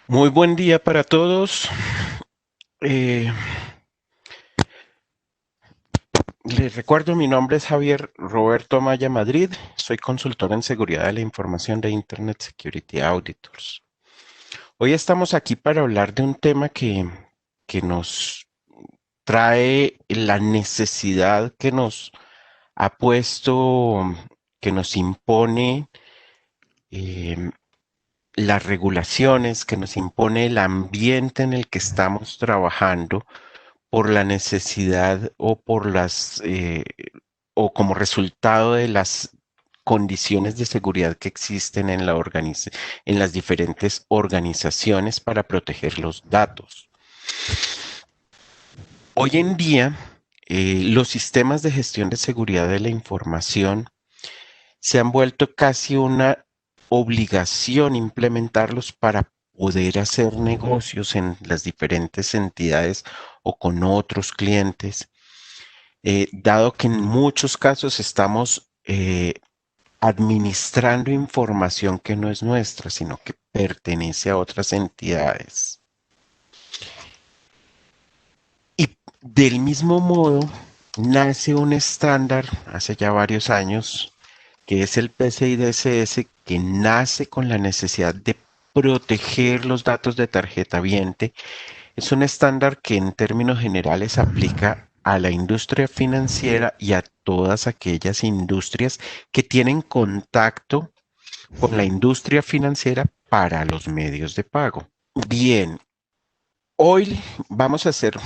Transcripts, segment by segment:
Muy buen día para todos. Eh, Les recuerdo, mi nombre es Javier Roberto Amaya Madrid. Soy consultor en seguridad de la información de Internet Security Auditors. Hoy estamos aquí para hablar de un tema que nos trae la necesidad que nos ha puesto, que nos impone eh, las regulaciones, que nos impone el ambiente en el que estamos trabajando por la necesidad o por o como resultado de las condiciones de seguridad que existen en en las diferentes organizaciones para proteger los datos. Hoy en día, los sistemas de gestión de seguridad de la información se han vuelto casi una obligación implementarlos para poder hacer negocios en las diferentes entidades o con otros clientes, dado que en muchos casos estamos administrando información que no es nuestra, sino que pertenece a otras entidades. Y del mismo modo, nace un estándar hace ya varios años, que es el PCI DSS, que nace con la necesidad de proteger los datos de tarjeta viente. Es un estándar que en términos generales aplica a la industria financiera y a todas aquellas industrias que tienen contacto con la industria financiera para los medios de pago. Bien, hoy vamos a hacer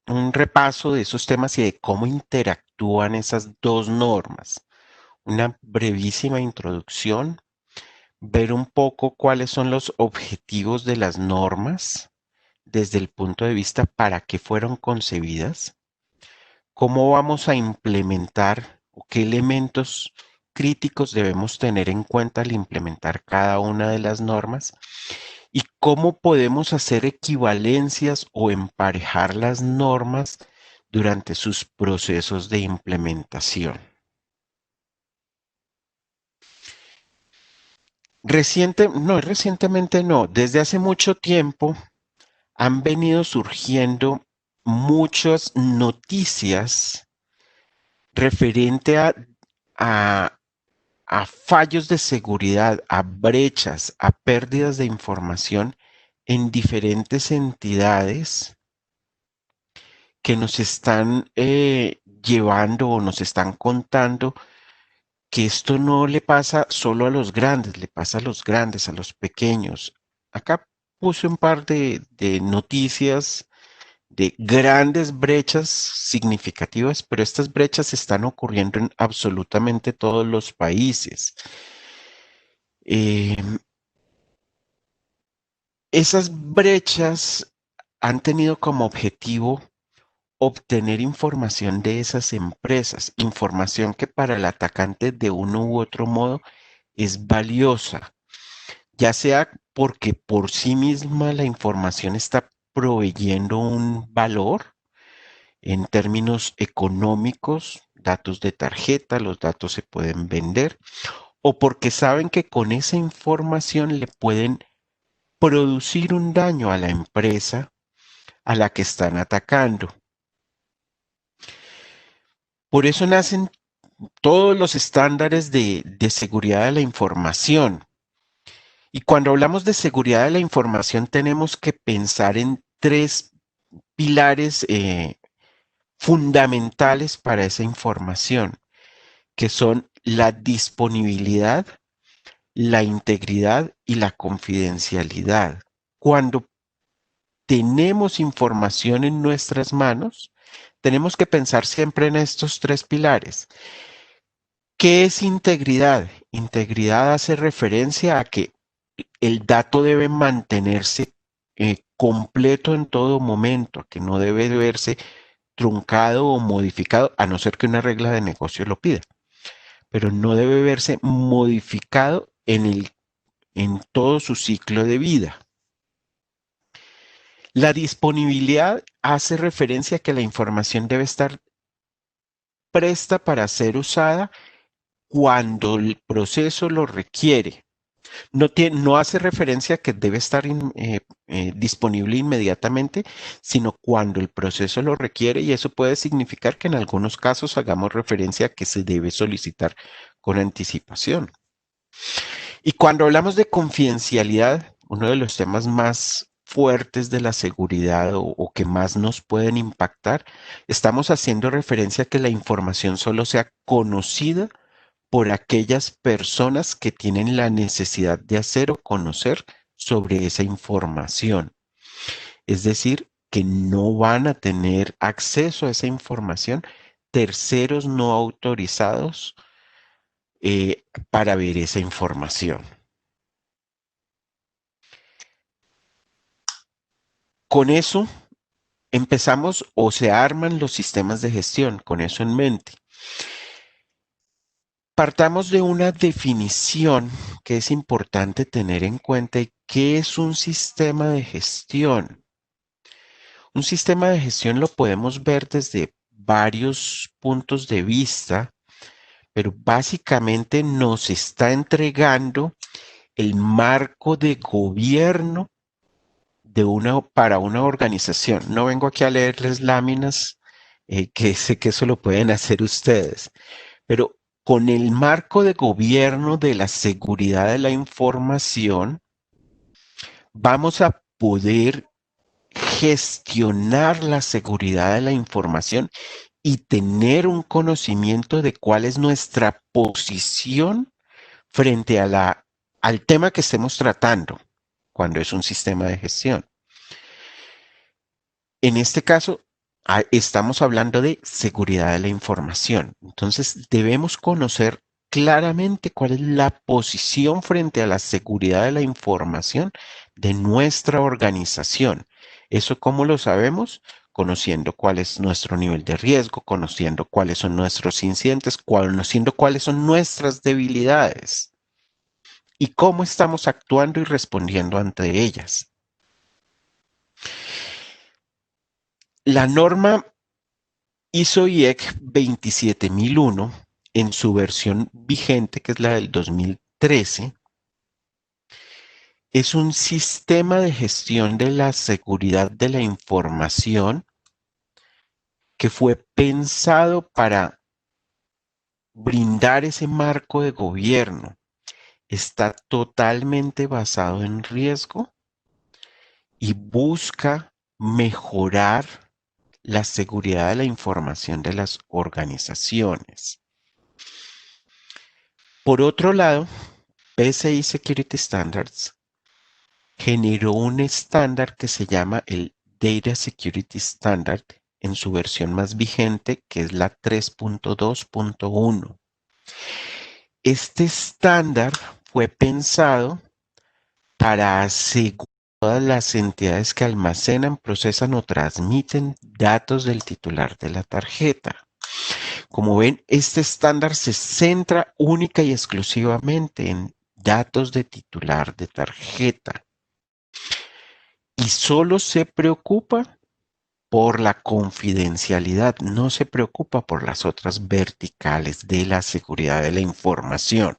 un repaso de esos temas y de cómo interactúan esas dos normas. Una brevísima introducción, ver un poco cuáles son los objetivos de las normas desde el punto de vista para qué fueron concebidas, cómo vamos a implementar o qué elementos críticos debemos tener en cuenta al implementar cada una de las normas y cómo podemos hacer equivalencias o emparejar las normas durante sus procesos de implementación. Recientemente no, desde hace mucho tiempo han venido surgiendo muchas noticias referente a, a fallos de seguridad, a brechas, a pérdidas de información en diferentes entidades que nos están llevando o nos están contando que esto no le pasa solo a los grandes, le pasa a los grandes, a los pequeños. Acá puse un par de noticias de grandes brechas significativas, pero estas brechas están ocurriendo en absolutamente todos los países. Eh, Esas brechas han tenido como objetivo obtener información de esas empresas, información que para el atacante de uno u otro modo es valiosa, ya sea porque por sí misma la información está proveyendo un valor en términos económicos, datos de tarjeta, los datos se pueden vender, o porque saben que con esa información le pueden producir un daño a la empresa a la que están atacando. Por eso nacen todos los estándares de seguridad de la información. Y cuando hablamos de seguridad de la información tenemos que pensar en tres pilares fundamentales para esa información, que son la disponibilidad, la integridad y la confidencialidad. Cuando tenemos información en nuestras manos, tenemos que pensar siempre en estos tres pilares. ¿Qué es integridad? Integridad hace referencia a que el dato debe mantenerse completo en todo momento, que no debe verse truncado o modificado, a no ser que una regla de negocio lo pida, pero no debe verse modificado en todo su ciclo de vida. La disponibilidad hace referencia a que la información debe estar presta para ser usada cuando el proceso lo requiere. No hace referencia a que debe estar disponible inmediatamente, sino cuando el proceso lo requiere y eso puede significar que en algunos casos hagamos referencia a que se debe solicitar con anticipación. Y cuando hablamos de confidencialidad, uno de los temas más fuertes de la seguridad o que más nos pueden impactar, estamos haciendo referencia a que la información solo sea conocida por aquellas personas que tienen la necesidad de hacer o conocer sobre esa información. Es decir, que no van a tener acceso a esa información terceros no autorizados para ver esa información. Con eso empezamos o se arman los sistemas de gestión, con eso en mente. Partamos de una definición que es importante tener en cuenta. ¿Qué es un sistema de gestión? Un sistema de gestión lo podemos ver desde varios puntos de vista, pero básicamente nos está entregando el marco de gobierno para una organización. No vengo aquí a leerles láminas, que sé que eso lo pueden hacer ustedes, pero con el marco de gobierno de la seguridad de la información, vamos a poder gestionar la seguridad de la información y tener un conocimiento de cuál es nuestra posición frente a al tema que estemos tratando cuando es un sistema de gestión. En este caso, estamos hablando de seguridad de la información. Entonces, debemos conocer claramente cuál es la posición frente a la seguridad de la información de nuestra organización. ¿Eso cómo lo sabemos? Conociendo cuál es nuestro nivel de riesgo, conociendo cuáles son nuestros incidentes, conociendo cuáles son nuestras debilidades y cómo estamos actuando y respondiendo ante ellas. La norma ISO IEC 27001, en su versión vigente, que es la del 2013, es un sistema de gestión de la seguridad de la información que fue pensado para brindar ese marco de gobierno. Está totalmente basado en riesgo y busca mejorar la seguridad de la información de las organizaciones. Por otro lado, PCI Security Standards generó un estándar que se llama el Data Security Standard en su versión más vigente, que es la 3.2.1. Este estándar fue pensado para asegurar todas las entidades que almacenan, procesan o transmiten datos del titular de la tarjeta. Como ven, este estándar se centra única y exclusivamente en datos de titular de tarjeta y solo se preocupa por la confidencialidad, no se preocupa por las otras verticales de la seguridad de la información.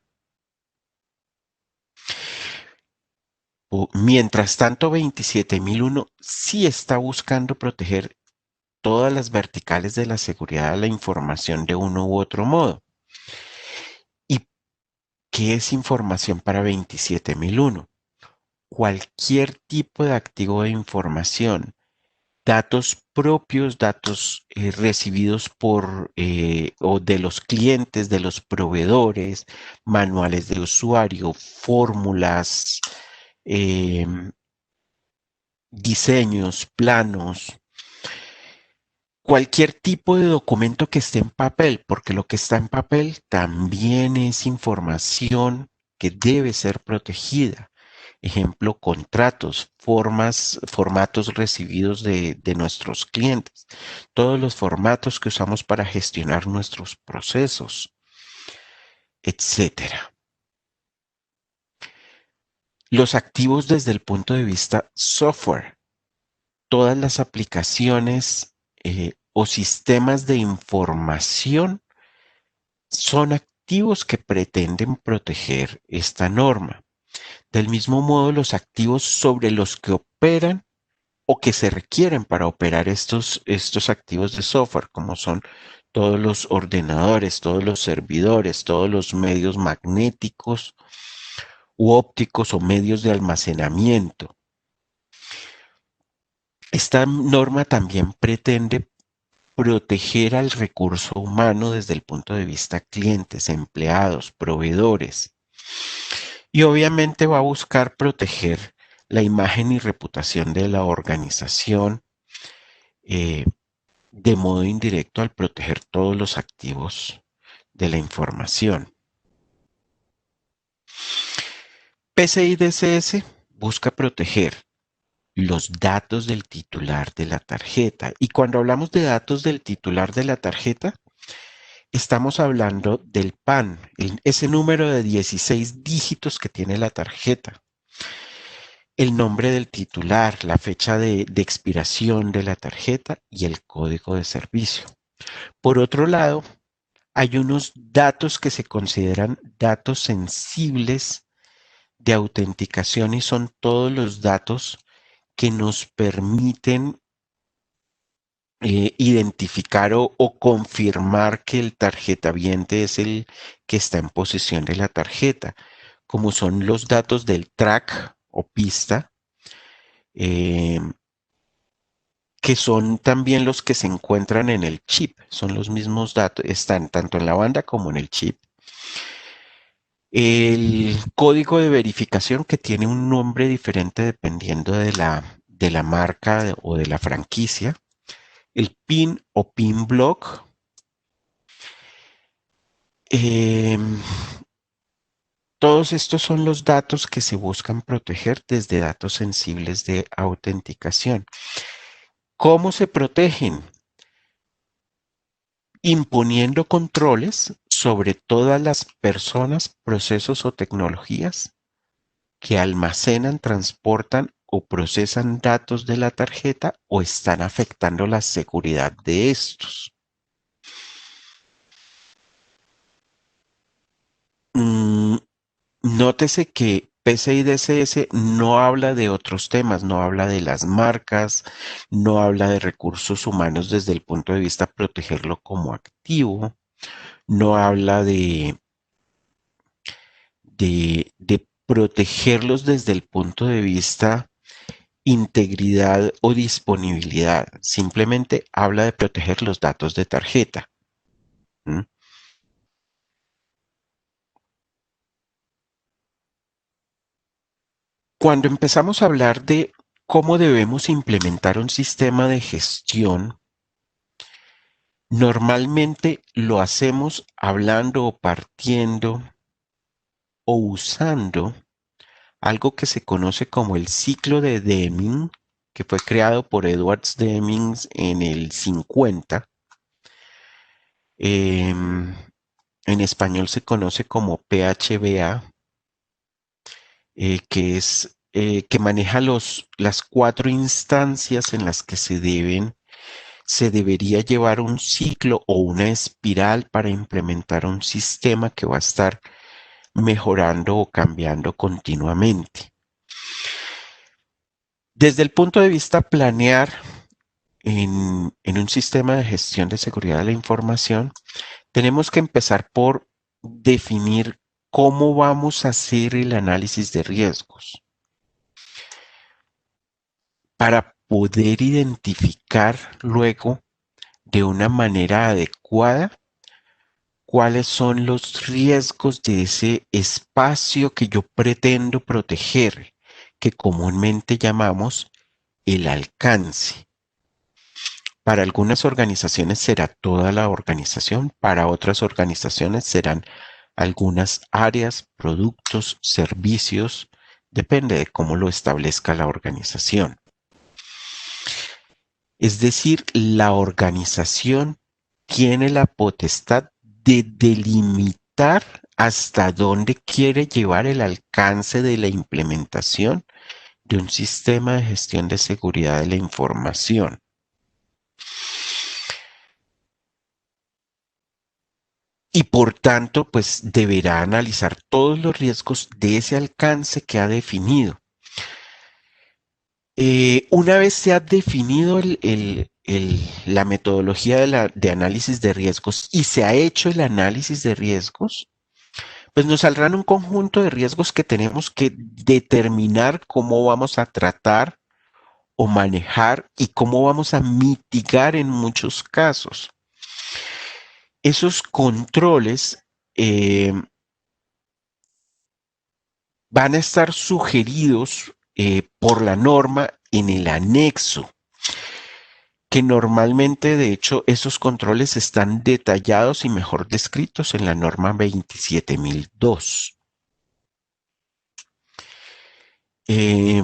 Mientras tanto, 27001 sí está buscando proteger todas las verticales de la seguridad de la información de uno u otro modo. ¿Y qué es información para 27001? Cualquier tipo de activo de información, datos propios, datos recibidos por o de los clientes, de los proveedores, manuales de usuario, fórmulas, eh, diseños, planos, cualquier tipo de documento que esté en papel, porque lo que está en papel también es información que debe ser protegida. Ejemplo, contratos, formatos recibidos de nuestros clientes, todos los formatos que usamos para gestionar nuestros procesos, etcétera. Los activos desde el punto de vista software, todas las aplicaciones o sistemas de información son activos que pretenden proteger esta norma. Del mismo modo, los activos sobre los que operan o que se requieren para operar estos activos de software, como son todos los ordenadores, todos los servidores, todos los medios magnéticos u ópticos o medios de almacenamiento. Esta norma también pretende proteger al recurso humano desde el punto de vista clientes, empleados, proveedores. Y obviamente va a buscar proteger la imagen y reputación de la organización eh, de modo indirecto al proteger todos los activos de la información. PCI DSS busca proteger los datos del titular de la tarjeta. Y cuando hablamos de datos del titular de la tarjeta, estamos hablando del PAN, ese número de 16 dígitos que tiene la tarjeta, el nombre del titular, la fecha de expiración de la tarjeta y el código de servicio. Por otro lado, hay unos datos que se consideran datos sensibles de autenticación y son todos los datos que nos permiten identificar o confirmar que el tarjetaviente es el que está en posesión de la tarjeta, como son los datos del track o pista, eh, que son también los que se encuentran en el chip, son los mismos datos, están tanto en la banda como en el chip. El código de verificación que tiene un nombre diferente dependiendo de la marca o de la franquicia. El PIN o PIN block. Eh, Todos estos son los datos que se buscan proteger desde datos sensibles de autenticación. ¿Cómo se protegen? Imponiendo controles sobre todas las personas, procesos o tecnologías que almacenan, transportan o procesan datos de la tarjeta o están afectando la seguridad de estos. Mm, Nótese que PCI DSS no habla de otros temas, no habla de las marcas, no habla de recursos humanos desde el punto de vista protegerlo como activo, no habla de protegerlos desde el punto de vista integridad o disponibilidad, simplemente habla de proteger los datos de tarjeta. ¿Mm? Cuando empezamos a hablar de cómo debemos implementar un sistema de gestión, normalmente lo hacemos hablando o partiendo o usando algo que se conoce como el ciclo de Deming, que fue creado por Edward Deming en el 50. En español se conoce como PHBA, que maneja las cuatro instancias en las que se debería llevar un ciclo o una espiral para implementar un sistema que va a estar mejorando o cambiando continuamente. Desde el punto de vista planear en un sistema de gestión de seguridad de la información, tenemos que empezar por definir cómo vamos a hacer el análisis de riesgos para poder identificar luego de una manera adecuada cuáles son los riesgos de ese espacio que yo pretendo proteger, que comúnmente llamamos el alcance. Para algunas organizaciones será toda la organización, para otras organizaciones serán algunas áreas, productos, servicios, depende de cómo lo establezca la organización. Es decir, la organización tiene la potestad de delimitar hasta dónde quiere llevar el alcance de la implementación de un sistema de gestión de seguridad de la información. y por tanto, pues deberá analizar todos los riesgos de ese alcance que ha definido. Una vez se ha definido la metodología de análisis de riesgos y se ha hecho el análisis de riesgos, pues nos saldrán un conjunto de riesgos que tenemos que determinar cómo vamos a tratar o manejar y cómo vamos a mitigar en muchos casos. Esos controles eh, van a estar sugeridos por la norma en el anexo, que normalmente, de hecho, esos controles están detallados y mejor descritos en la norma 27002. Eh,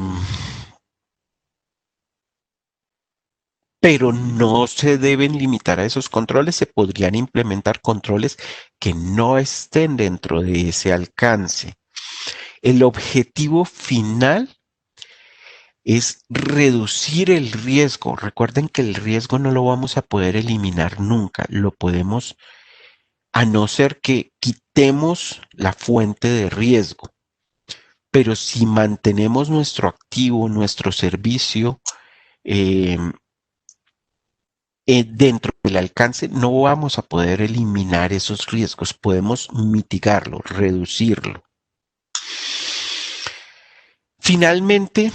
pero no se deben limitar a esos controles, se podrían implementar controles que no estén dentro de ese alcance. El objetivo final es reducir el riesgo. Recuerden que el riesgo no lo vamos a poder eliminar nunca, lo podemos, a no ser que quitemos la fuente de riesgo. Pero si mantenemos nuestro activo, nuestro servicio eh, dentro del alcance, no vamos a poder eliminar esos riesgos, podemos mitigarlo, reducirlo. Finalmente,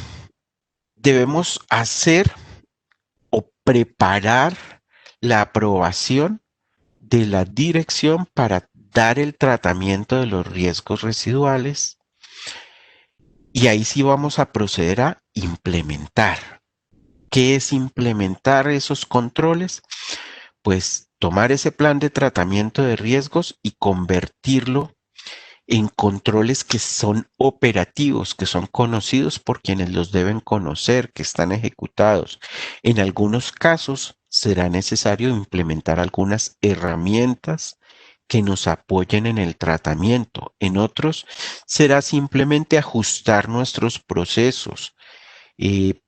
debemos hacer o preparar la aprobación de la dirección para dar el tratamiento de los riesgos residuales y ahí sí vamos a proceder a implementar. ¿Qué es implementar esos controles? Pues tomar ese plan de tratamiento de riesgos y convertirlo en controles que son operativos, que son conocidos por quienes los deben conocer, que están ejecutados. En algunos casos será necesario implementar algunas herramientas que nos apoyen en el tratamiento. En otros será simplemente ajustar nuestros procesos,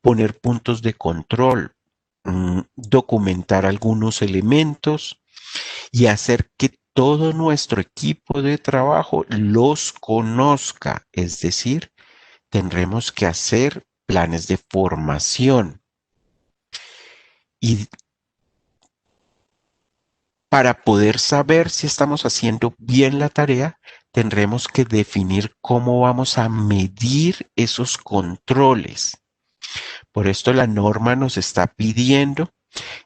poner puntos de control, documentar algunos elementos y hacer que todo nuestro equipo de trabajo los conozca. Es decir, tendremos que hacer planes de formación. Y para poder saber si estamos haciendo bien la tarea, tendremos que definir cómo vamos a medir esos controles. Por esto la norma nos está pidiendo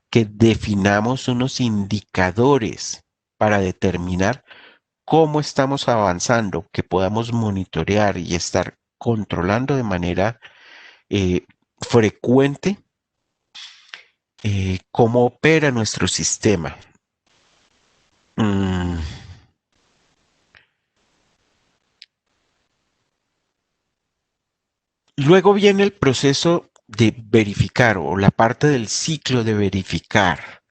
que definamos unos indicadores para determinar cómo estamos avanzando, que podamos monitorear y estar controlando de manera frecuente cómo opera nuestro sistema. Mm, Luego viene el proceso de verificar o la parte del ciclo de verificar.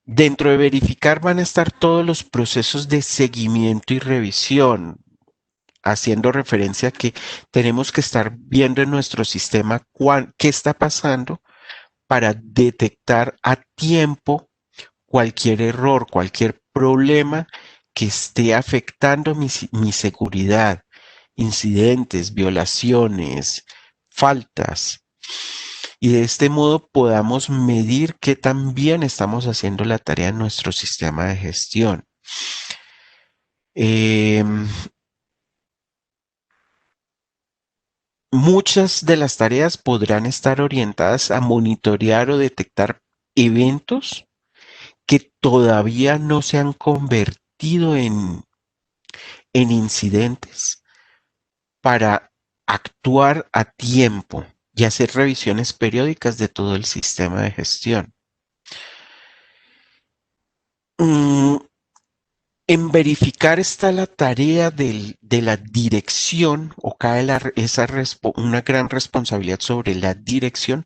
Dentro de verificar van a estar todos los procesos de seguimiento y revisión, haciendo referencia a que tenemos que estar viendo en nuestro sistema qué está pasando para detectar a tiempo cualquier error, cualquier problema que esté afectando mi seguridad, incidentes, violaciones, faltas. Y de este modo podamos medir qué tan bien estamos haciendo la tarea en nuestro sistema de gestión. Eh, Muchas de las tareas podrán estar orientadas a monitorear o detectar eventos que todavía no se han convertido en incidentes para actuar a tiempo y hacer revisiones periódicas de todo el sistema de gestión. Mm, En verificar está la tarea de la dirección o cae una gran responsabilidad sobre la dirección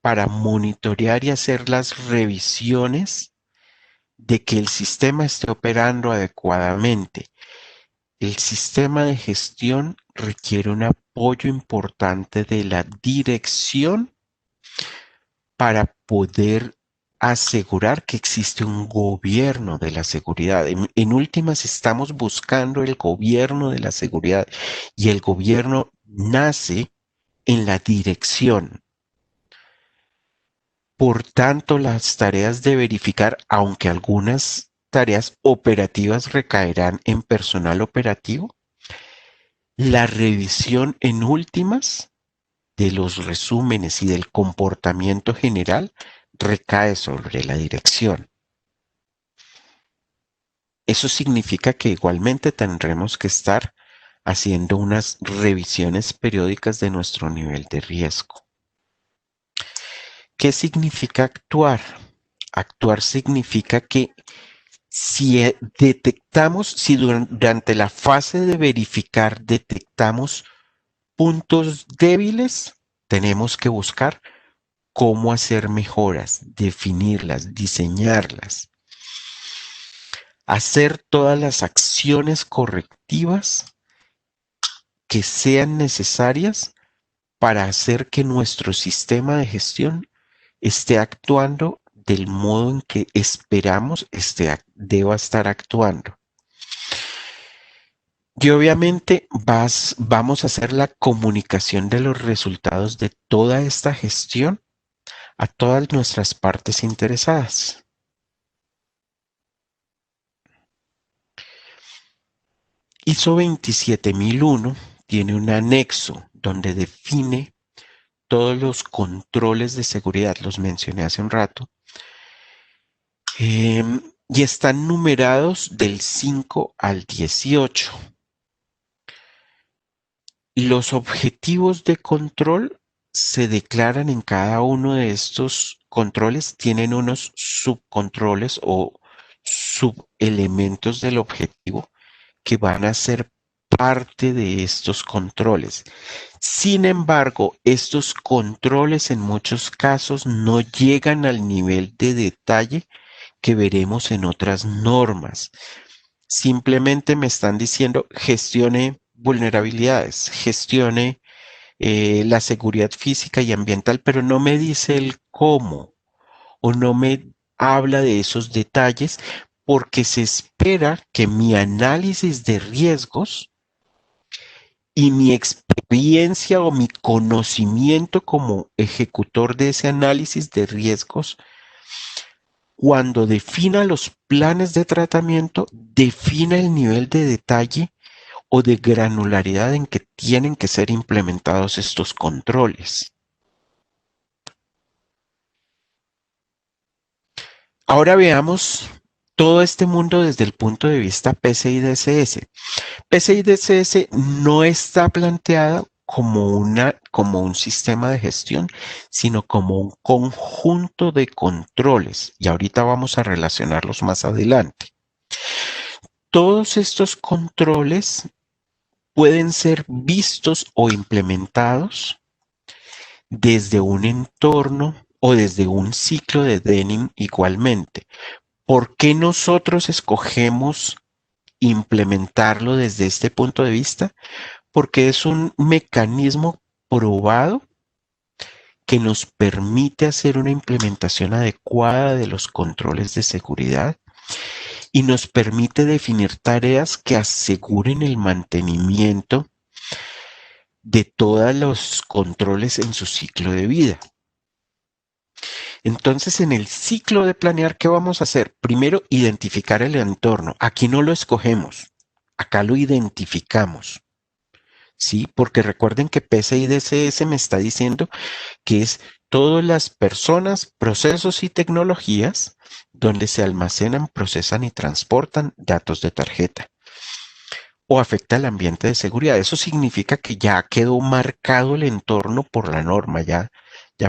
para monitorear y hacer las revisiones de que el sistema esté operando adecuadamente. El sistema de gestión requiere un apoyo importante de la dirección para poder asegurar que existe un gobierno de la seguridad. En últimas, estamos buscando el gobierno de la seguridad y el gobierno nace en la dirección. Por tanto, las tareas de verificar, aunque algunas tareas operativas recaerán en personal operativo, la revisión en últimas de los resúmenes y del comportamiento general recae sobre la dirección. Eso significa que igualmente tendremos que estar haciendo unas revisiones periódicas de nuestro nivel de riesgo. ¿Qué significa actuar? Actuar significa que si detectamos, si durante la fase de verificar detectamos puntos débiles, tenemos que buscar cómo hacer mejoras, definirlas, diseñarlas, hacer todas las acciones correctivas que sean necesarias para hacer que nuestro sistema de gestión esté actuando del modo en que esperamos deba estar actuando. Y obviamente vamos a hacer la comunicación de los resultados de toda esta gestión a todas nuestras partes interesadas. ISO 27001 tiene un anexo donde define todos los controles de seguridad, los mencioné hace un rato, y están numerados del 5 al 18. Los objetivos de control se declaran en cada uno de estos controles, tienen unos subcontroles o subelementos del objetivo que van a ser parte de estos controles. Sin embargo, estos controles en muchos casos no llegan al nivel de detalle que veremos en otras normas. Simplemente me están diciendo gestione vulnerabilidades, gestione la seguridad física y ambiental, pero no me dice el cómo o no me habla de esos detalles porque se espera que mi análisis de riesgos y mi experiencia o mi conocimiento como ejecutor de ese análisis de riesgos, cuando defina los planes de tratamiento, defina el nivel de detalle o de granularidad en que tienen que ser implementados estos controles. Ahora veamos todo este mundo desde el punto de vista PCI DSS. PCI DSS no está planteada como un sistema de gestión, sino como un conjunto de controles. Y ahorita vamos a relacionarlos más adelante. Todos estos controles pueden ser vistos o implementados desde un entorno o desde un ciclo de denim igualmente. ¿Por qué nosotros escogemos implementarlo desde este punto de vista? Porque es un mecanismo probado que nos permite hacer una implementación adecuada de los controles de seguridad y nos permite definir tareas que aseguren el mantenimiento de todos los controles en su ciclo de vida. Entonces, en el ciclo de planear, ¿qué vamos a hacer? Primero, identificar el entorno. Aquí no lo escogemos, acá lo identificamos. ¿Sí? Porque recuerden que PCI DSS me está diciendo que es todas las personas, procesos y tecnologías donde se almacenan, procesan y transportan datos de tarjeta o afecta el ambiente de seguridad. Eso significa que ya quedó marcado el entorno por la norma, ya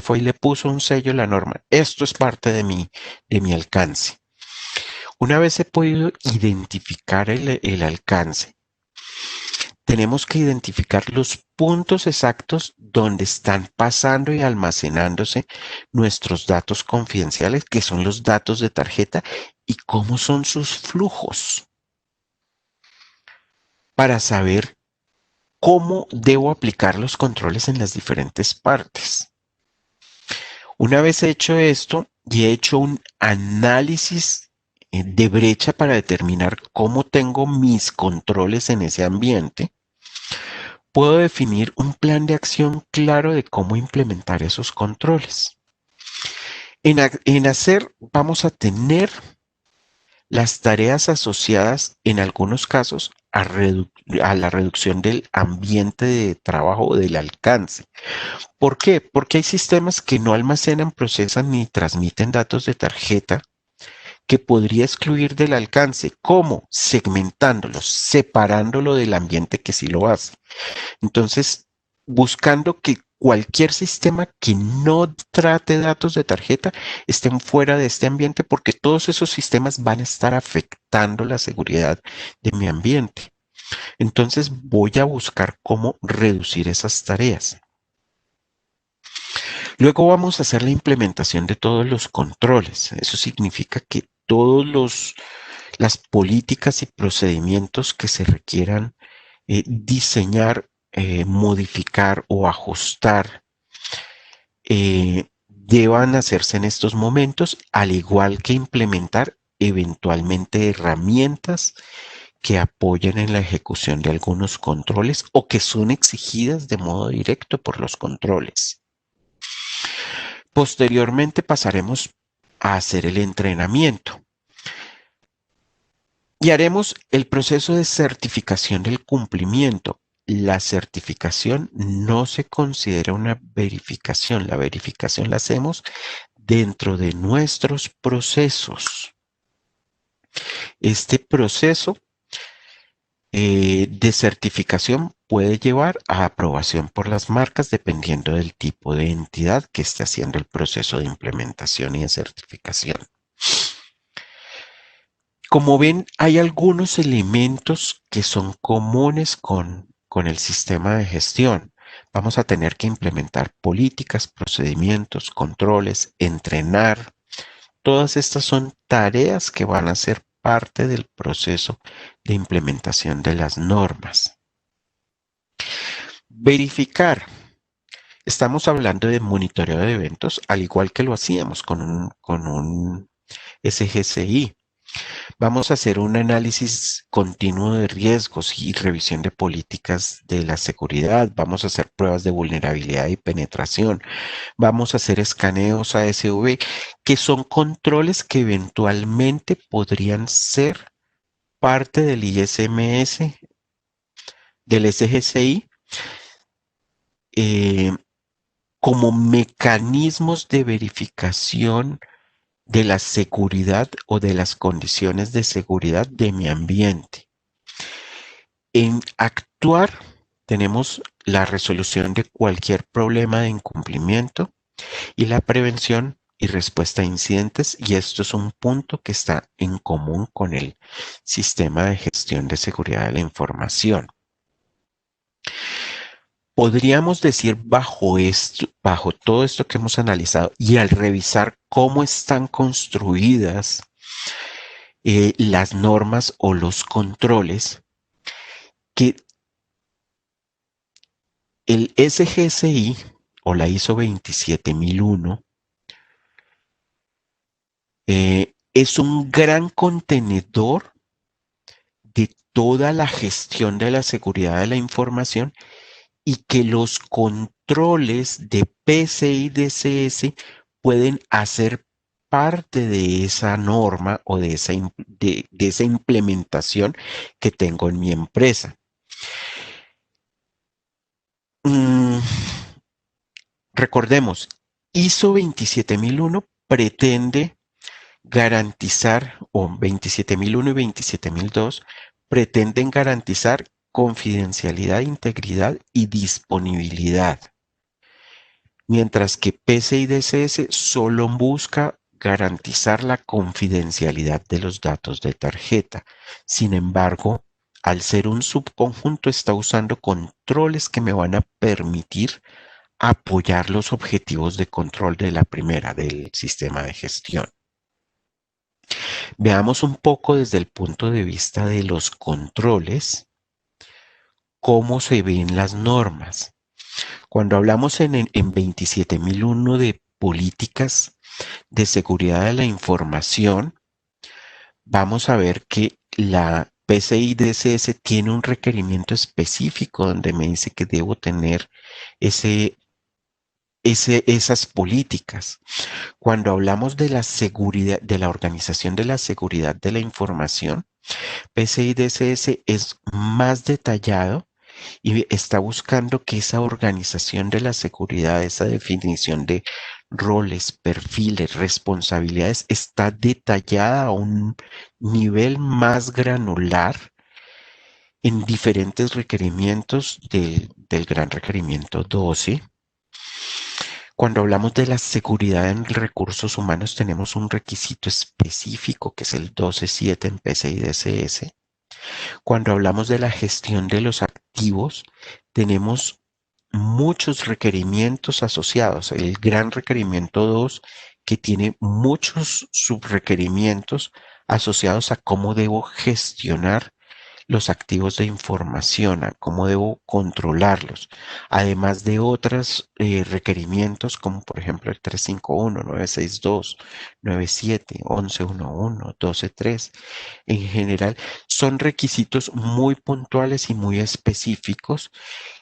fue y le puso un sello a la norma. Esto es parte de mi alcance. Una vez he podido identificar el alcance, tenemos que identificar los puntos exactos donde están pasando y almacenándose nuestros datos confidenciales, que son los datos de tarjeta, y cómo son sus flujos, para saber cómo debo aplicar los controles en las diferentes partes. Una vez hecho esto, y he hecho un análisis de brecha para determinar cómo tengo mis controles en ese ambiente, puedo definir un plan de acción claro de cómo implementar esos controles. En hacer vamos a tener las tareas asociadas en algunos casos a la reducción del ambiente de trabajo o del alcance. ¿Por qué? Porque hay sistemas que no almacenan, procesan ni transmiten datos de tarjeta que podría excluir del alcance. ¿Cómo? Segmentándolos, separándolo del ambiente que sí lo hace. Entonces, buscando que cualquier sistema que no trate datos de tarjeta estén fuera de este ambiente porque todos esos sistemas van a estar afectando la seguridad de mi ambiente. Entonces voy a buscar cómo reducir esas tareas. Luego vamos a hacer la implementación de todos los controles. Eso significa que las políticas y procedimientos que se requieran diseñar, modificar o ajustar deban hacerse en estos momentos, al igual que implementar eventualmente herramientas que apoyen en la ejecución de algunos controles o que son exigidas de modo directo por los controles. Posteriormente pasaremos a hacer el entrenamiento y haremos el proceso de certificación del cumplimiento. La certificación no se considera una verificación. La verificación la hacemos dentro de nuestros procesos. Este proceso de certificación puede llevar a aprobación por las marcas dependiendo del tipo de entidad que esté haciendo el proceso de implementación y de certificación. Como ven, hay algunos elementos que son comunes con el sistema de gestión. Vamos a tener que implementar políticas, procedimientos, controles, entrenar. Todas estas son tareas que van a ser parte del proceso de implementación de las normas. Verificar. Estamos hablando de monitoreo de eventos, al igual que lo hacíamos con un SGCI. Vamos a hacer un análisis continuo de riesgos y revisión de políticas de la seguridad. Vamos a hacer pruebas de vulnerabilidad y penetración. Vamos a hacer escaneos ASV, que son controles que eventualmente podrían ser parte del ISMS, del SGCI, eh, como mecanismos de verificación de la seguridad o de las condiciones de seguridad de mi ambiente. En actuar tenemos la resolución de cualquier problema de incumplimiento y la prevención y respuesta a incidentes, y esto es un punto que está en común con el sistema de gestión de seguridad de la información. Podríamos decir bajo todo esto que hemos analizado y al revisar cómo están construidas las normas o los controles, que el SGSI o la ISO 27001 es un gran contenedor de toda la gestión de la seguridad de la información y que los controles de PCI DSS pueden hacer parte de esa norma o de esa implementación que tengo en mi empresa. Recordemos, ISO 27001 pretende garantizar, o 27001 y 27002 pretenden garantizar confidencialidad, integridad y disponibilidad, mientras que PCI DSS solo busca garantizar la confidencialidad de los datos de tarjeta. Sin embargo, al ser un subconjunto, está usando controles que me van a permitir apoyar los objetivos de control de la primera, del sistema de gestión. Veamos un poco desde el punto de vista de los controles, cómo se ven las normas. Cuando hablamos en 27001 de políticas de seguridad de la información, vamos a ver que la PCI DSS tiene un requerimiento específico donde me dice que debo tener ese, esas políticas. Cuando hablamos de la seguridad, de la Organización de la Seguridad de la Información, PCI DSS es más detallado y está buscando que esa organización de la seguridad, esa definición de roles, perfiles, responsabilidades, está detallada a un nivel más granular en diferentes requerimientos del gran requerimiento 12. Cuando hablamos de la seguridad en recursos humanos, tenemos un requisito específico que es el 12.7 en PCI DSS. Cuando hablamos de la gestión de los activos, tenemos muchos requerimientos asociados. El gran requerimiento 2 que tiene muchos subrequerimientos asociados a cómo debo gestionar los activos de información, a cómo debo controlarlos, además de otros requerimientos como por ejemplo el 351, 962, 97, 1111, 123. En general, son requisitos muy puntuales y muy específicos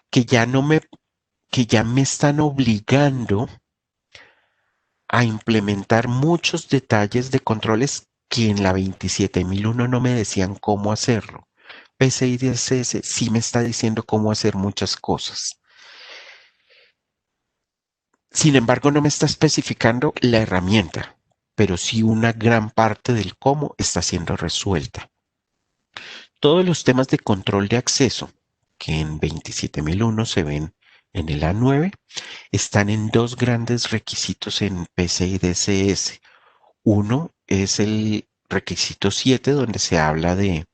que ya me están obligando a implementar muchos detalles de controles que en la 27001 no me decían cómo hacerlo. PCI DSS sí me está diciendo cómo hacer muchas cosas. Sin embargo, no me está especificando la herramienta, pero sí una gran parte del cómo está siendo resuelta. Todos los temas de control de acceso que en 27001 se ven en el A9 están en dos grandes requisitos en PCI DSS. Uno es el requisito 7, donde se habla de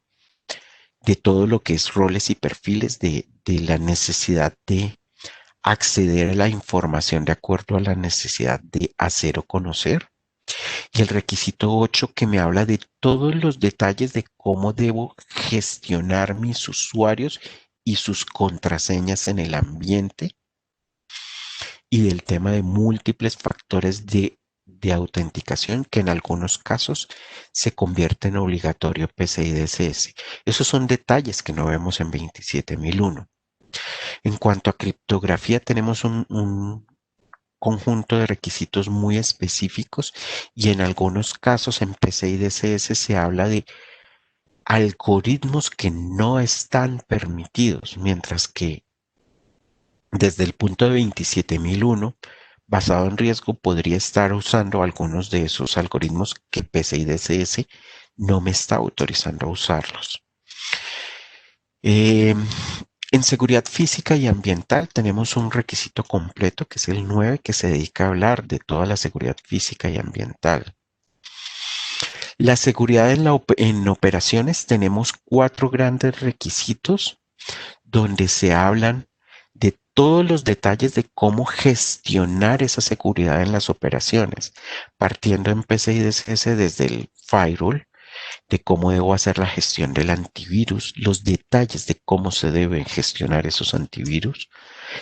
todo lo que es roles y perfiles, de la necesidad de acceder a la información de acuerdo a la necesidad de hacer o conocer. Y el requisito 8 que me habla de todos los detalles de cómo debo gestionar mis usuarios y sus contraseñas en el ambiente y del tema de múltiples factores de autenticación que en algunos casos se convierte en obligatorio PCI DSS. Esos son detalles que no vemos en 27001. En cuanto a criptografía, tenemos un conjunto de requisitos muy específicos y en algunos casos en PCI DSS se habla de algoritmos que no están permitidos, mientras que desde el punto de 27001, basado en riesgo, podría estar usando algunos de esos algoritmos que PCI DSS no me está autorizando a usarlos. Eh, en seguridad física y ambiental tenemos un requisito completo que es el 9 que se dedica a hablar de toda la seguridad física y ambiental. La seguridad en operaciones tenemos cuatro grandes requisitos donde se hablan de todos los detalles de cómo gestionar esa seguridad en las operaciones, partiendo en PCI DSS desde el firewall, de cómo debo hacer la gestión del antivirus, los detalles de cómo se deben gestionar esos antivirus,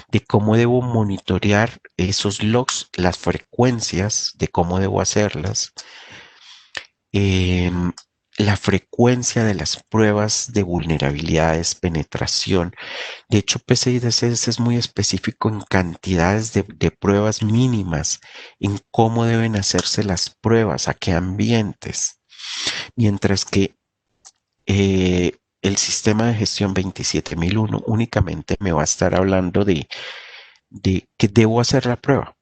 de cómo debo monitorear esos logs, las frecuencias, de cómo debo hacerlas, eh, la frecuencia de las pruebas de vulnerabilidades, penetración. De hecho, PCI DSS es muy específico en cantidades de pruebas mínimas, en cómo deben hacerse las pruebas, a qué ambientes. Mientras que el sistema de gestión 27001 únicamente me va a estar hablando de que debo hacer la prueba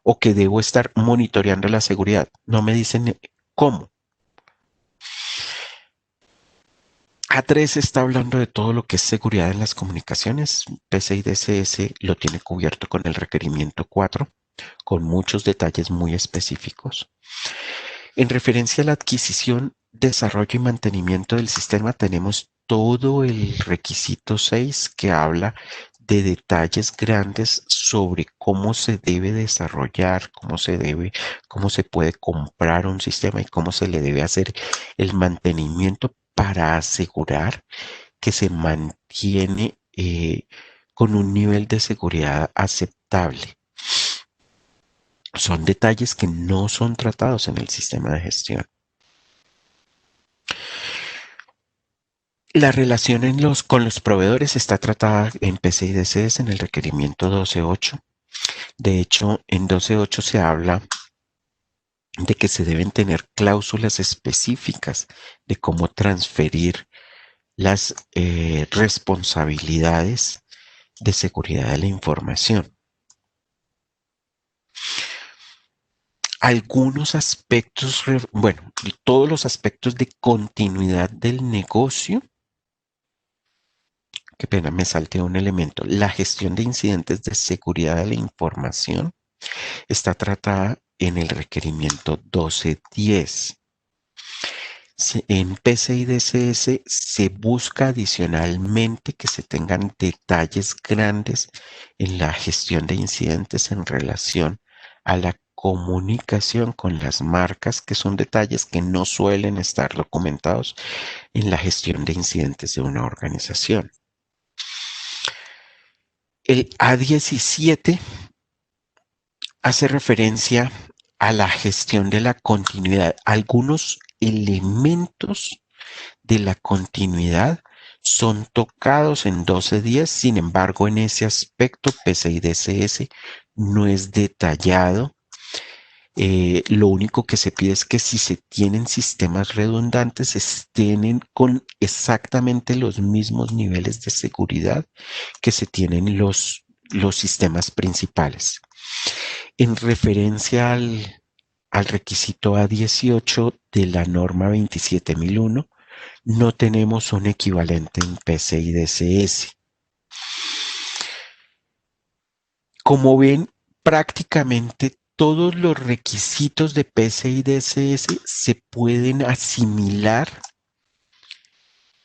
o que debo estar monitoreando la seguridad. No me dicen cómo. A3 está hablando de todo lo que es seguridad en las comunicaciones. PCI DSS lo tiene cubierto con el requerimiento 4, con muchos detalles muy específicos. En referencia a la adquisición, desarrollo y mantenimiento del sistema, tenemos todo el requisito 6 que habla de detalles grandes sobre cómo se debe desarrollar, cómo se puede comprar un sistema y cómo se le debe hacer el mantenimiento para asegurar que se mantiene con un nivel de seguridad aceptable. Son detalles que no son tratados en el sistema de gestión. La relación con los proveedores está tratada en PCI DCS en el requerimiento 12.8. De hecho, en 12.8 se habla de que se deben tener cláusulas específicas de cómo transferir las responsabilidades de seguridad de la información. Algunos aspectos, bueno, todos los aspectos de continuidad del negocio. Qué pena, me salté un elemento. La gestión de incidentes de seguridad de la información está tratada en el requerimiento 12.10. En PCI DSS se busca adicionalmente que se tengan detalles grandes en la gestión de incidentes en relación a la comunicación con las marcas, que son detalles que no suelen estar documentados en la gestión de incidentes de una organización. El A17 hace referencia a la gestión de la continuidad. Algunos elementos de la continuidad son tocados en 12.10, sin embargo, en ese aspecto PCI DSS no es detallado. Lo único que se pide es que si se tienen sistemas redundantes, estén con exactamente los mismos niveles de seguridad que se tienen los sistemas principales. En referencia al requisito A18 de la norma 27001, no tenemos un equivalente en PCI DSS. Como ven, prácticamente todos los requisitos de PCI DSS se pueden asimilar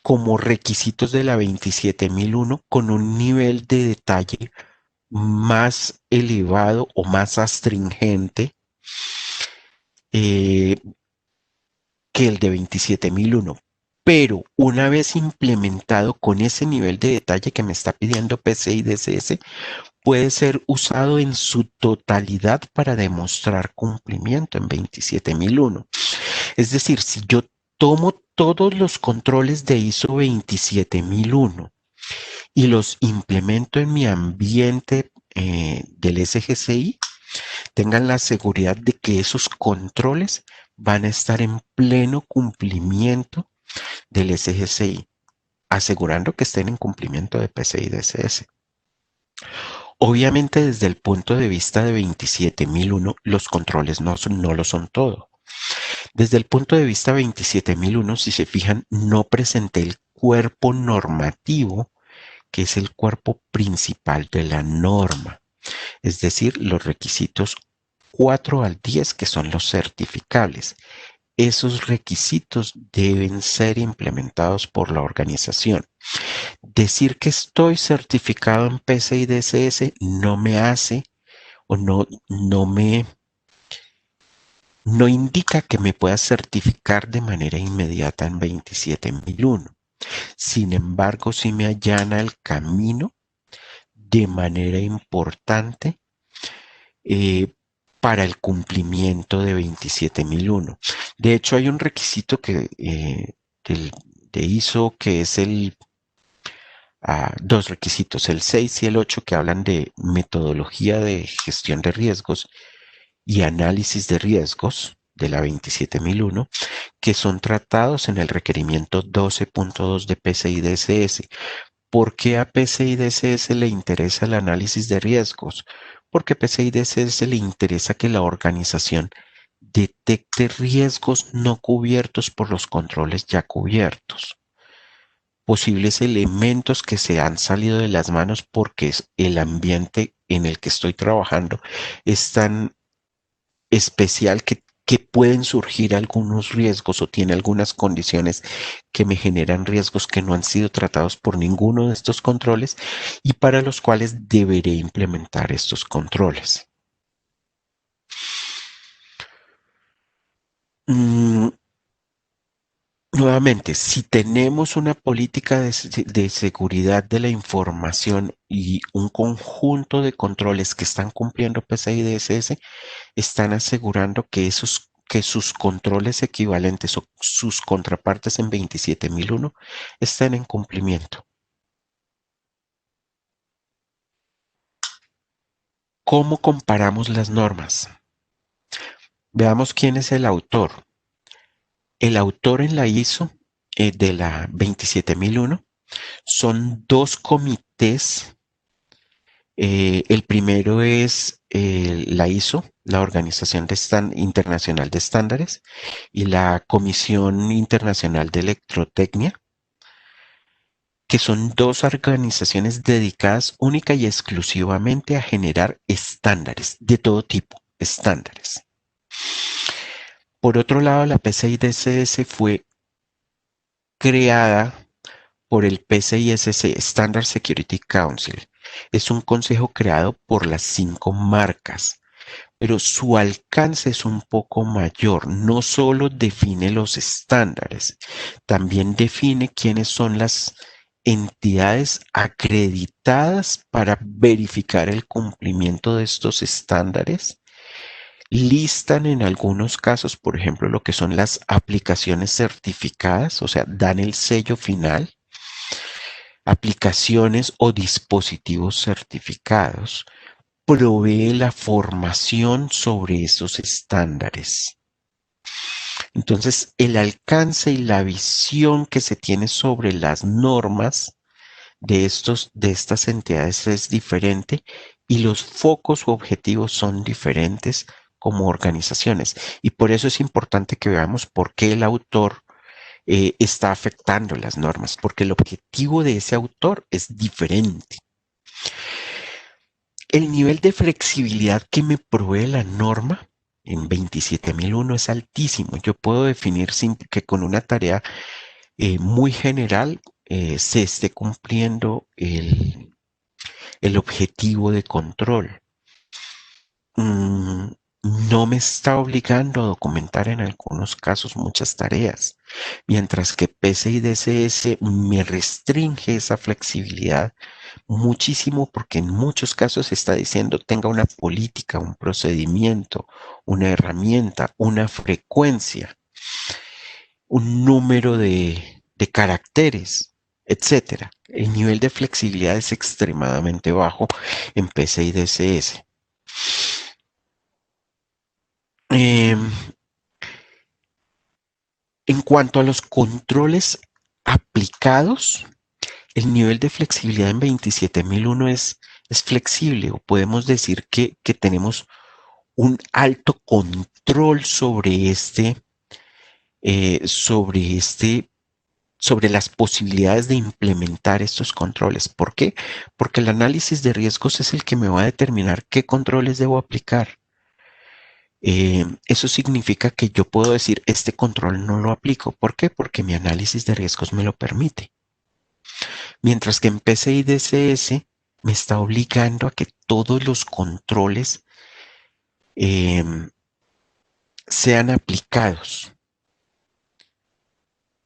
como requisitos de la 27001 con un nivel de detalle más elevado o más astringente eh, que el de 27001. Pero una vez implementado con ese nivel de detalle que me está pidiendo PCI DSS, puede ser usado en su totalidad para demostrar cumplimiento en 27001. Es decir, si yo tomo todos los controles de ISO 27001 y los implemento en mi ambiente del SGCI, tengan la seguridad de que esos controles van a estar en pleno cumplimiento del SGCI, asegurando que estén en cumplimiento de PCI DSS. Obviamente, desde el punto de vista de 27001, los controles no lo son todo. Desde el punto de vista 27001, si se fijan, no presenté el cuerpo normativo, que es el cuerpo principal de la norma, es decir, los requisitos 4 al 10, que son los certificables. Esos requisitos deben ser implementados por la organización. Decir que estoy certificado en PCI DSS no me hace o no indica que me pueda certificar de manera inmediata en 27001. Sin embargo, sí me allana el camino de manera importante eh, para el cumplimiento de 27001. De hecho, hay un requisito de ISO que es dos requisitos, el 6 y el 8, que hablan de metodología de gestión de riesgos y análisis de riesgos de la 27001, que son tratados en el requerimiento 12.2 de PCI DSS. ¿Por qué a PCI DSS le interesa el análisis de riesgos? Porque a PCI DSS le interesa que la organización detecte riesgos no cubiertos por los controles ya cubiertos, posibles elementos que se han salido de las manos porque el ambiente en el que estoy trabajando es tan especial que pueden surgir algunos riesgos o tiene algunas condiciones que me generan riesgos que no han sido tratados por ninguno de estos controles y para los cuales deberé implementar estos controles. Mm, Nuevamente, si tenemos una política de seguridad de la información y un conjunto de controles que están cumpliendo PCI DSS, están asegurando que sus controles equivalentes o sus contrapartes en 27001 estén en cumplimiento. ¿Cómo comparamos las normas? Veamos quién es el autor. El autor en la ISO de la 27001 son dos comités. El primero es la ISO, la Organización Internacional de Estándares, y la Comisión Internacional de Electrotecnia, que son dos organizaciones dedicadas única y exclusivamente a generar estándares de todo tipo, estándares. Por otro lado, la PCI DSS fue creada por el PCISC, Standard Security Council. Es un consejo creado por las 5 marcas, pero su alcance es un poco mayor. No solo define los estándares, también define quiénes son las entidades acreditadas para verificar el cumplimiento de estos estándares. Listan en algunos casos, por ejemplo, lo que son las aplicaciones certificadas, o sea, dan el sello final, aplicaciones o dispositivos certificados, provee la formación sobre esos estándares. Entonces, el alcance y la visión que se tiene sobre las normas de estas entidades es diferente y los focos u objetivos son diferentes como organizaciones. Y por eso es importante que veamos por qué el autor está afectando las normas, porque el objetivo de ese autor es diferente. El nivel de flexibilidad que me provee la norma en 27001 es altísimo. Yo puedo definir que con una tarea muy general se esté cumpliendo el objetivo de control. Mm, no me está obligando a documentar en algunos casos muchas tareas, mientras que PCI DSS me restringe esa flexibilidad muchísimo porque en muchos casos está diciendo tenga una política, un procedimiento, una herramienta, una frecuencia, un número de caracteres, etcétera. El nivel de flexibilidad es extremadamente bajo en PCI DSS. Eh, en cuanto a los controles aplicados, el nivel de flexibilidad en 27001 es flexible o podemos decir que tenemos un alto control sobre sobre las posibilidades de implementar estos controles. ¿Por qué? Porque el análisis de riesgos es el que me va a determinar qué controles debo aplicar. Eso significa que yo puedo decir, este control no lo aplico. ¿Por qué? Porque mi análisis de riesgos me lo permite. Mientras que en PCI DSS me está obligando a que todos los controles eh, sean aplicados.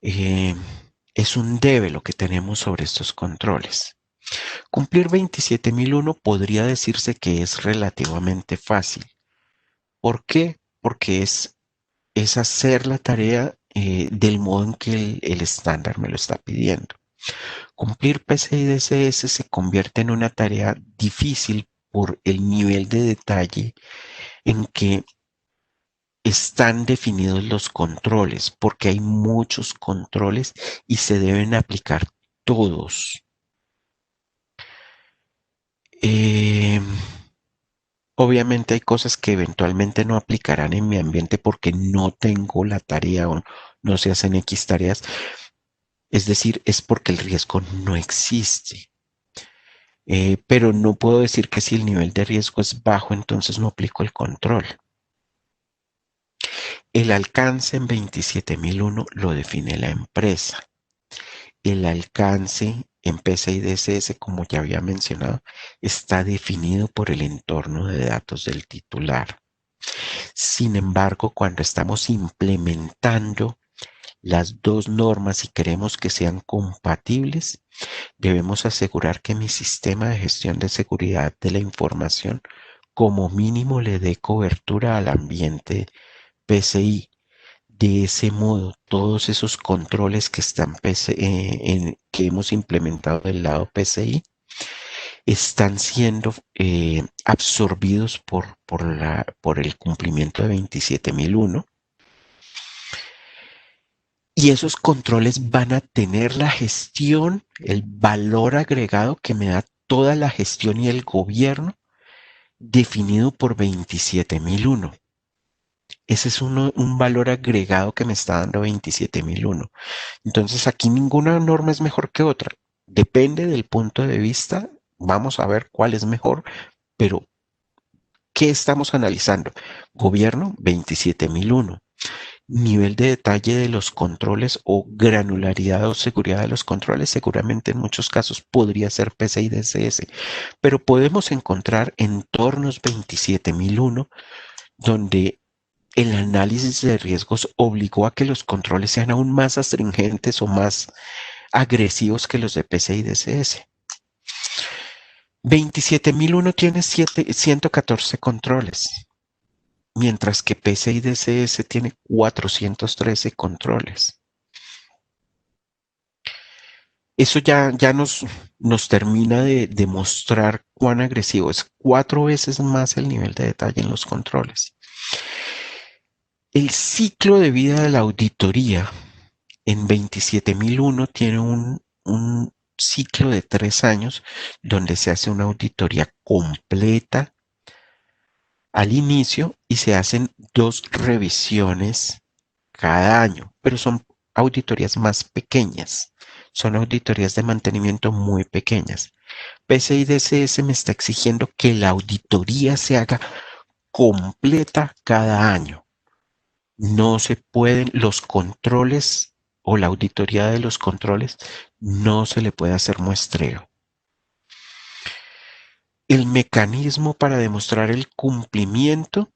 Eh, es un debe lo que tenemos sobre estos controles. Cumplir 27001 podría decirse que es relativamente fácil. ¿Por qué? Porque es hacer la tarea del modo en que el estándar me lo está pidiendo. Cumplir PCI DSS se convierte en una tarea difícil por el nivel de detalle en que están definidos los controles, porque hay muchos controles y se deben aplicar todos. Eh, Obviamente hay cosas que eventualmente no aplicarán en mi ambiente porque no tengo la tarea o no se hacen X tareas. Es decir, es porque el riesgo no existe. Pero no puedo decir que si el nivel de riesgo es bajo, entonces no aplico el control. El alcance en 27001 lo define la empresa. El alcance en PCI DSS, como ya había mencionado, está definido por el entorno de datos del titular. Sin embargo, cuando estamos implementando las dos normas y queremos que sean compatibles, debemos asegurar que mi sistema de gestión de seguridad de la información como mínimo le dé cobertura al ambiente PCI. De ese modo, todos esos controles que están que hemos implementado del lado PCI están siendo absorbidos por el cumplimiento de 27001, y esos controles van a tener la gestión, el valor agregado que me da toda la gestión y el gobierno definido por 27001. Ese es un valor agregado que me está dando 27001. Entonces aquí ninguna norma es mejor que otra. Depende del punto de vista. Vamos a ver cuál es mejor, pero ¿qué estamos analizando? Gobierno 27001. Nivel de detalle de los controles o granularidad o seguridad de los controles, seguramente en muchos casos podría ser PCI DSS, pero podemos encontrar entornos 27001 donde el análisis de riesgos obligó a que los controles sean aún más astringentes o más agresivos que los de PCI DSS. 27001 tiene 114 controles, mientras que PCI DSS tiene 413 controles. Eso ya nos termina de demostrar cuán agresivo es. 4 veces más el nivel de detalle en los controles. El ciclo de vida de la auditoría en 27001 tiene un ciclo de 3 años donde se hace una auditoría completa al inicio y se hacen 2 revisiones cada año, pero son auditorías más pequeñas, son auditorías de mantenimiento muy pequeñas. PCI DSS me está exigiendo que la auditoría se haga completa cada año. No se pueden los controles o la auditoría de los controles, no se le puede hacer muestreo. El mecanismo para demostrar el cumplimiento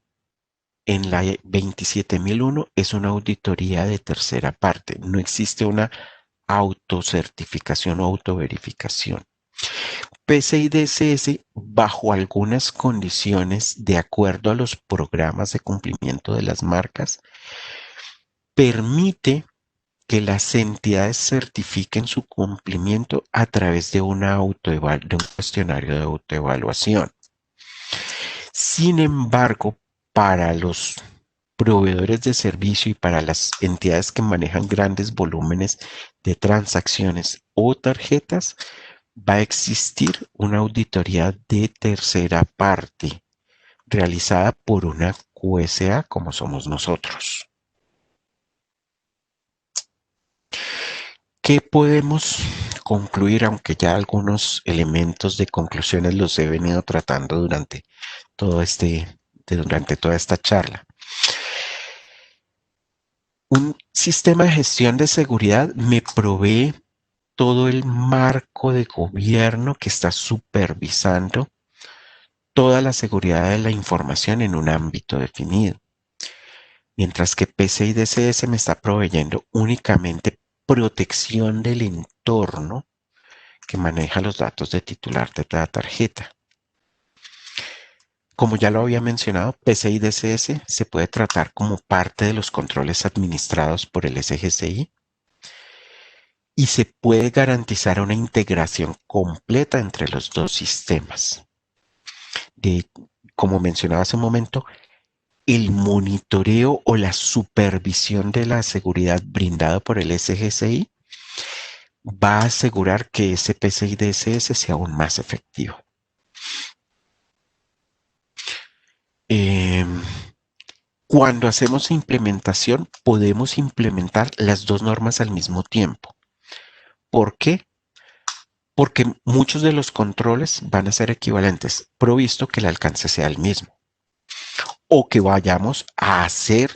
en la 27001 es una auditoría de tercera parte. No existe una autocertificación o autoverificación. PCI DSS, bajo algunas condiciones, de acuerdo a los programas de cumplimiento de las marcas, permite que las entidades certifiquen su cumplimiento a través de un cuestionario de autoevaluación. Sin embargo, para los proveedores de servicio y para las entidades que manejan grandes volúmenes de transacciones o tarjetas, va a existir una auditoría de tercera parte realizada por una QSA como somos nosotros. ¿Qué podemos concluir, aunque ya algunos elementos de conclusiones los he venido tratando durante toda esta charla? Un sistema de gestión de seguridad me provee todo el marco de gobierno que está supervisando toda la seguridad de la información en un ámbito definido, mientras que PCI DSS me está proveyendo únicamente protección del entorno que maneja los datos de titular de la tarjeta. Como ya lo había mencionado, PCI DSS se puede tratar como parte de los controles administrados por el SGCI y se puede garantizar una integración completa entre los dos sistemas. Como mencionaba hace un momento, el monitoreo o la supervisión de la seguridad brindada por el SGCI va a asegurar que ese PCI DSS sea aún más efectivo. Cuando hacemos implementación, podemos implementar las dos normas al mismo tiempo. ¿Por qué? Porque muchos de los controles van a ser equivalentes, provisto que el alcance sea el mismo. O que vayamos a hacer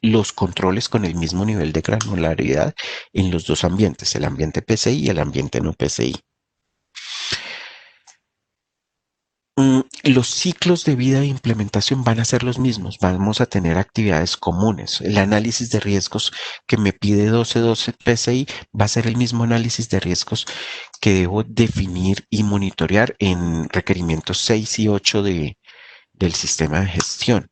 los controles con el mismo nivel de granularidad en los dos ambientes, el ambiente PCI y el ambiente no PCI. Los ciclos de vida de implementación van a ser los mismos. Vamos a tener actividades comunes. El análisis de riesgos que me pide 1212 PCI va a ser el mismo análisis de riesgos que debo definir y monitorear en requerimientos 6 y 8 del sistema de gestión.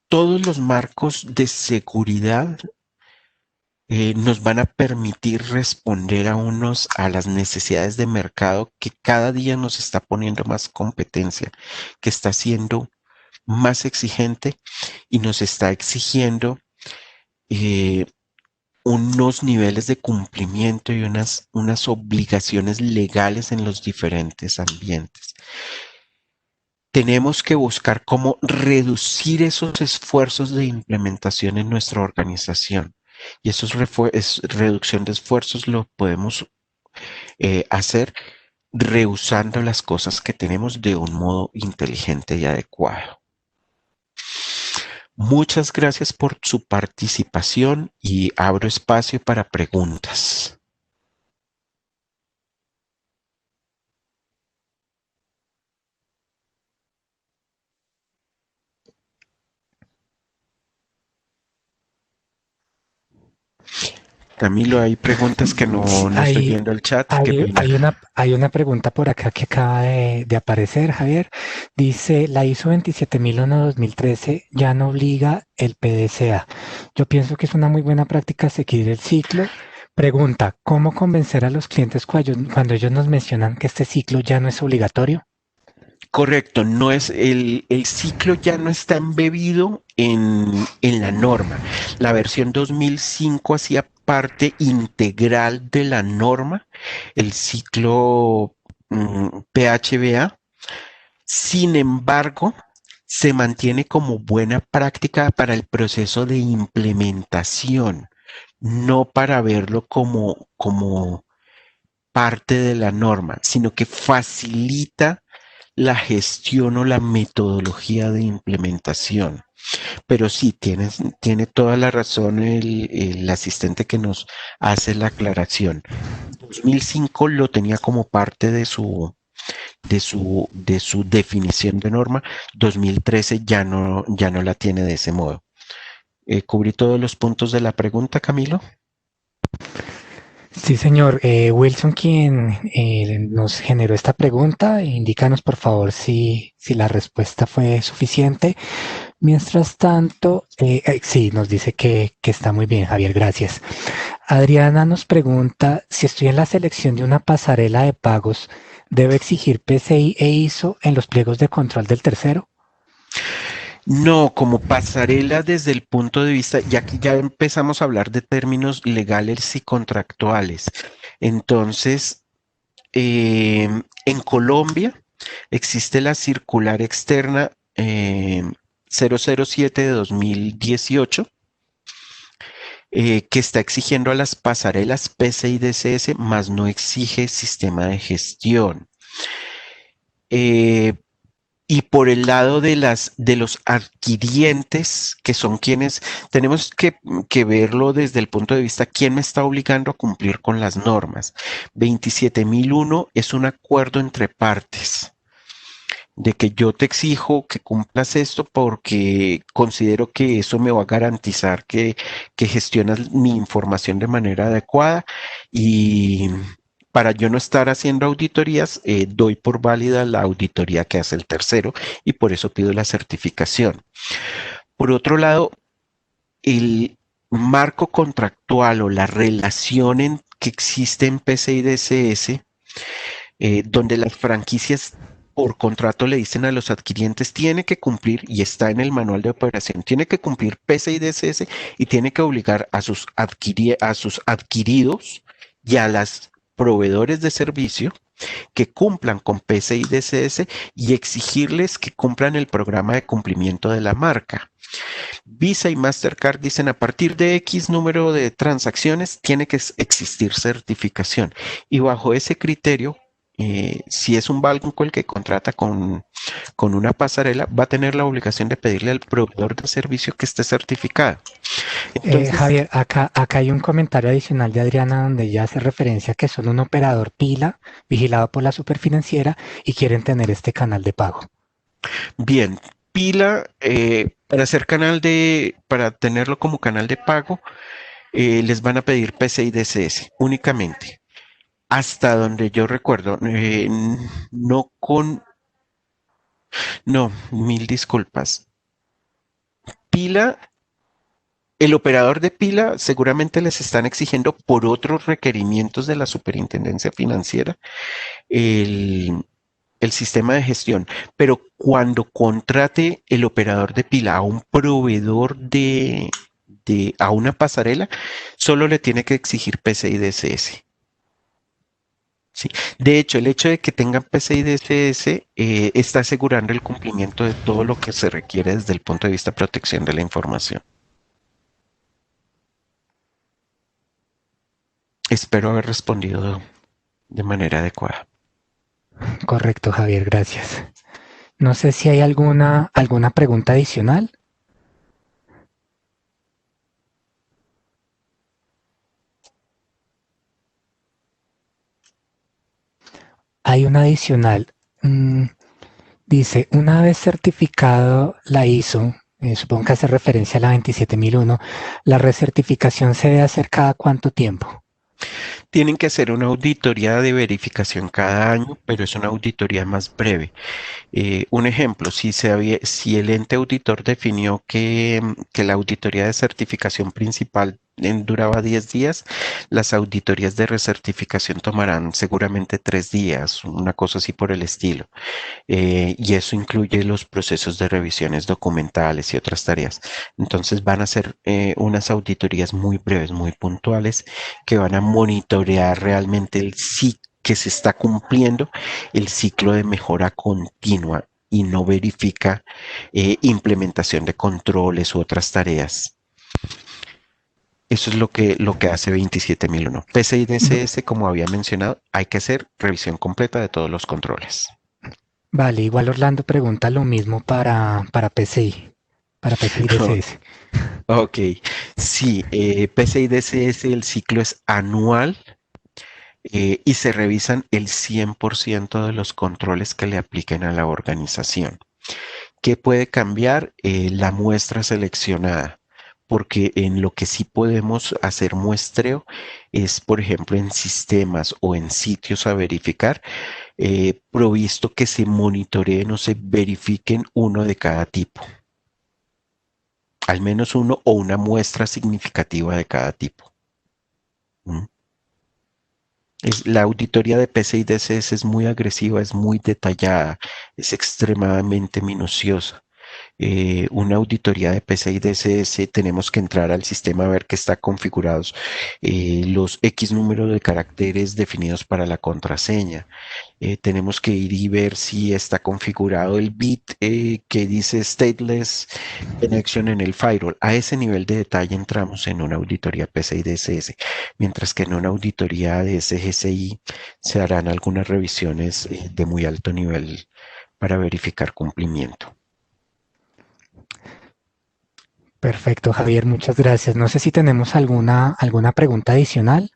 Todos los marcos de seguridad nos van a permitir responder a las necesidades de mercado que cada día nos está poniendo más competencia, que está siendo más exigente y nos está exigiendo unos niveles de cumplimiento y unas obligaciones legales en los diferentes ambientes. Tenemos que buscar cómo reducir esos esfuerzos de implementación en nuestra organización. Y reducción de esfuerzos lo podemos hacer rehusando las cosas que tenemos de un modo inteligente y adecuado. Muchas gracias por su participación y abro espacio para preguntas. Camilo, hay preguntas que no estoy viendo el chat. Hay una pregunta por acá que acaba de aparecer, Javier. Dice, la ISO 27001-2013 ya no obliga el PDCA. Yo pienso que es una muy buena práctica seguir el ciclo. Pregunta, ¿cómo convencer a los clientes cuando ellos nos mencionan que este ciclo ya no es obligatorio? Correcto, no es el ciclo ya no está embebido en la norma. La versión 2005 hacía parte integral de la norma, el ciclo PHBA. Sin embargo, se mantiene como buena práctica para el proceso de implementación, no para verlo como parte de la norma, sino que facilita la gestión o la metodología de implementación. Pero sí, tiene toda la razón el asistente que nos hace la aclaración. 2005 lo tenía como parte de su definición de norma. 2013 ya no la tiene de ese modo. ¿Cubrí todos los puntos de la pregunta, Camilo? Sí, señor. Wilson, quien nos generó esta pregunta, indícanos por favor si la respuesta fue suficiente. Mientras tanto, sí, nos dice que está muy bien, Javier, gracias. Adriana nos pregunta si estoy en la selección de una pasarela de pagos, ¿debo exigir PCI e ISO en los pliegos de control del tercero? No, como pasarela desde el punto de vista, ya que ya empezamos a hablar de términos legales y contractuales. Entonces, en Colombia existe la circular externa 007 de 2018 que está exigiendo a las pasarelas PCI DSS, más no exige sistema de gestión. Y por el lado de los adquirientes, que son quienes tenemos que verlo desde el punto de vista quién me está obligando a cumplir con las normas. 27001 es un acuerdo entre partes de que yo te exijo que cumplas esto porque considero que eso me va a garantizar que gestionas mi información de manera adecuada y para yo no estar haciendo auditorías, doy por válida la auditoría que hace el tercero y por eso pido la certificación. Por otro lado, el marco contractual o la relación que existe en PCI DSS, donde las franquicias por contrato le dicen a los adquirientes tiene que cumplir, y está en el manual de operación, tiene que cumplir PCI DSS y tiene que obligar a sus adquiridos y a los proveedores de servicio que cumplan con PCI DSS y exigirles que cumplan el programa de cumplimiento de la marca. Visa y Mastercard dicen a partir de X número de transacciones tiene que existir certificación y bajo ese criterio Si es un banco el que contrata con una pasarela, va a tener la obligación de pedirle al proveedor de servicio que esté certificado. Entonces, Javier, acá hay un comentario adicional de Adriana donde ella hace referencia que son un operador pila vigilado por la superfinanciera y quieren tener este canal de pago. bien, Pila, para tenerlo como canal de pago, les van a pedir PCI DSS únicamente. Hasta donde yo recuerdo, no con, no, mil disculpas. Pila, el operador de Pila seguramente les están exigiendo por otros requerimientos de la Superintendencia Financiera el, el sistema de gestión, pero cuando contrate el operador de Pila a un proveedor a una pasarela, solo le tiene que exigir PCI DSS. Sí. De hecho, el hecho de que tengan PCI DSS está asegurando el cumplimiento de todo lo que se requiere desde el punto de vista de protección de la información. Espero haber respondido de manera adecuada. Correcto, Javier, gracias. No sé si hay alguna pregunta adicional. Hay una adicional. Dice, una vez certificado la ISO, supongo que hace referencia a la 27001, ¿la recertificación se debe hacer cada cuánto tiempo? Tienen que hacer una auditoría de verificación cada año, pero es una auditoría más breve. Un ejemplo, si el ente auditor definió que la auditoría de certificación principal duraba 10 días, las auditorías de recertificación tomarán seguramente 3 días, una cosa así por el estilo. Y eso incluye los procesos de revisiones documentales y otras tareas. Entonces van a ser unas auditorías muy breves, muy puntuales, que van a monitorear realmente que se está cumpliendo el ciclo de mejora continua y no verifica implementación de controles u otras tareas. Eso es lo que hace 27001. PCI DSS, como había mencionado, hay que hacer revisión completa de todos los controles. Vale, igual Orlando pregunta lo mismo para PCI, para PCI DSS. Ok, sí, PCI DSS, el ciclo es anual y se revisan el 100% de los controles que le apliquen a la organización. ¿Qué puede cambiar? La muestra seleccionada, porque en lo que sí podemos hacer muestreo es, por ejemplo, en sistemas o en sitios a verificar, provisto que se monitoreen o se verifiquen uno de cada tipo, al menos uno o una muestra significativa de cada tipo. ¿Mm? La auditoría de PCI DSS es muy agresiva, es muy detallada, es extremadamente minuciosa. Una auditoría de PCI DSS tenemos que entrar al sistema a ver que está configurados los X número de caracteres definidos para la contraseña. Tenemos que ir y ver si está configurado el bit que dice stateless connection en el firewall. A ese nivel de detalle entramos en una auditoría PCI DSS, mientras que en una auditoría de SGCI se harán algunas revisiones de muy alto nivel para verificar cumplimiento. Perfecto, Javier, muchas gracias. No sé si tenemos alguna pregunta adicional.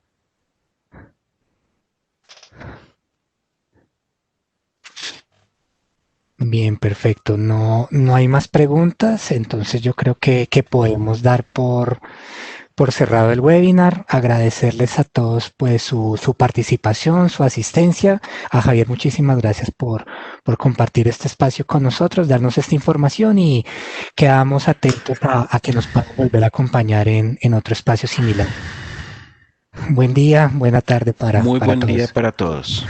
Bien, perfecto. No hay más preguntas, entonces yo creo que podemos dar por cerrado el webinar. Agradecerles a todos pues su participación, su asistencia. A Javier, muchísimas gracias por compartir este espacio con nosotros, darnos esta información y quedamos atentos a que nos puedan volver a acompañar en otro espacio similar. Buen día, buena tarde Muy para buen día todos. para todos.